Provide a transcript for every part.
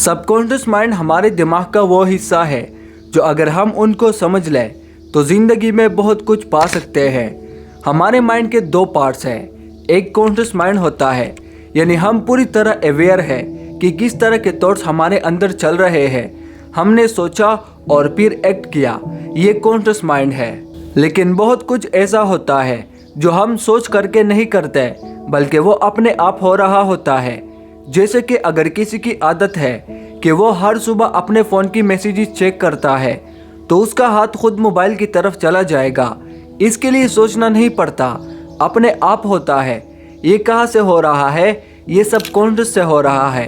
Subconscious mind हमारे दिमाग का वो हिस्सा है जो अगर हम उनको समझ लें तो ज़िंदगी में बहुत कुछ पा सकते हैं। हमारे माइंड के दो पार्ट्स हैं। एक कॉन्शियस माइंड होता है, यानी हम पूरी तरह अवेयर है कि किस तरह के थॉट्स हमारे अंदर चल रहे हैं। हमने सोचा और फिर एक्ट किया, ये कॉन्शियस माइंड है। लेकिन बहुत कुछ ऐसा होता है जो हम सोच करके नहीं करते, बल्कि वो अपने आप हो रहा होता है। जैसे कि अगर किसी की आदत है कि वो हर सुबह अपने फ़ोन की मैसेजेस चेक करता है, तो उसका हाथ खुद मोबाइल की तरफ चला जाएगा। इसके लिए सोचना नहीं पड़ता, अपने आप होता है। ये कहाँ से हो रहा है? ये सब कॉन्शियस से हो रहा है।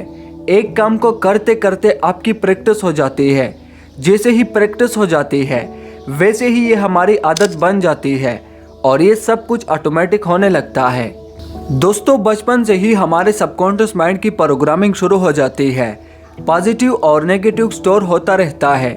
एक काम को करते करते आपकी प्रैक्टिस हो जाती है। जैसे ही प्रैक्टिस हो जाती है वैसे ही ये हमारी आदत बन जाती है और ये सब कुछ ऑटोमेटिक होने लगता है। दोस्तों, बचपन से ही हमारे सबकॉन्शियस माइंड की प्रोग्रामिंग शुरू हो जाती है। पॉजिटिव और नेगेटिव स्टोर होता रहता है।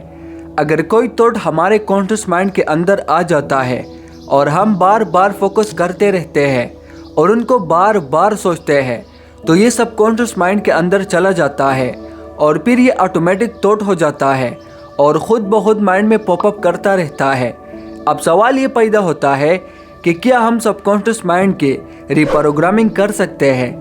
अगर कोई थॉट हमारे कॉन्शियस माइंड के अंदर आ जाता है और हम बार बार फोकस करते रहते हैं और उनको बार बार सोचते हैं, तो ये सबकॉन्शियस माइंड के अंदर चला जाता है और फिर ये ऑटोमेटिक थॉट हो जाता है और ख़ुद ब खुद माइंड में पॉपअप करता रहता है। अब सवाल ये पैदा होता है कि क्या हम सबकॉन्शियस माइंड की रिप्रोग्रामिंग कर सकते हैं?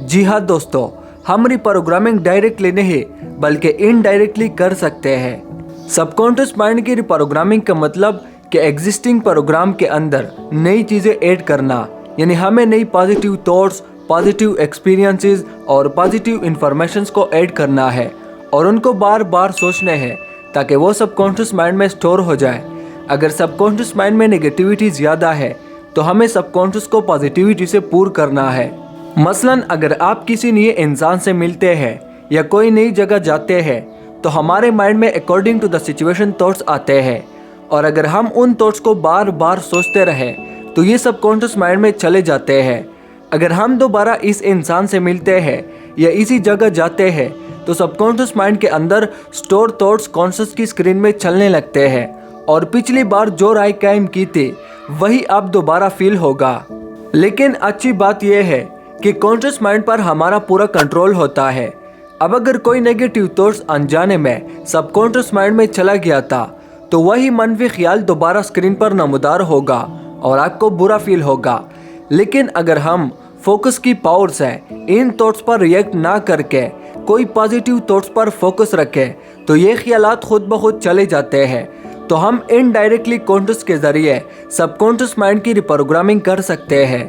जी हाँ दोस्तों, हम रिप्रोग्रामिंग डायरेक्टली नहीं बल्कि इनडायरेक्टली कर सकते हैं। सबकॉन्शियस माइंड की रिप्रोग्रामिंग का मतलब कि एग्जिस्टिंग प्रोग्राम के अंदर नई चीज़ें ऐड करना, यानी हमें नई पॉजिटिव थॉट्स, पॉजिटिव एक्सपीरियंसेस और पॉजिटिव इंफॉर्मेशंस को ऐड करना है और उनको बार बार सोचने हैं ताकि वो सबकॉन्शियस माइंड में स्टोर हो जाए। अगर सबकॉन्शियस माइंड में नेगेटिविटी ज़्यादा है तो हमें सबकॉन्शियस को पॉजिटिविटी से पूर्ण करना है। मसलन अगर आप किसी नए इंसान से मिलते हैं या कोई नई जगह जाते हैं तो हमारे माइंड में according to the situation thoughts आते हैं और अगर हम उन थॉट्स को बार बार सोचते रहें तो ये सबकॉन्शियस माइंड में चले जाते हैं। अगर हम दोबारा इस इंसान से मिलते हैं या इसी जगह जाते हैं तो सबकॉन्शियस माइंड के अंदर स्टोर थॉट्स कॉन्शियस की स्क्रीन में चलने लगते हैं और पिछली बार जो राय कायम की थी वही अब दोबारा फील होगा। लेकिन अच्छी बात यह है कि कॉन्शियस माइंड पर हमारा पूरा कंट्रोल होता है। अब अगर कोई नेगेटिव थॉट्स अनजाने में सबकॉन्शियस माइंड में चला गया था तो वही मनफी ख्याल दोबारा स्क्रीन पर नमूदार होगा और आपको बुरा फील होगा। लेकिन अगर हम फोकस की पावर से इन थॉट्स पर रिएक्ट ना करके कोई पॉजिटिव थॉट्स पर फोकस रखें तो ये ख्यालात खुद ब खुद चले जाते हैं। तो हम इनडायरेक्टली कॉन्शियस के ज़रिए सबकॉन्शियस माइंड की रिप्रोग्रामिंग कर सकते हैं।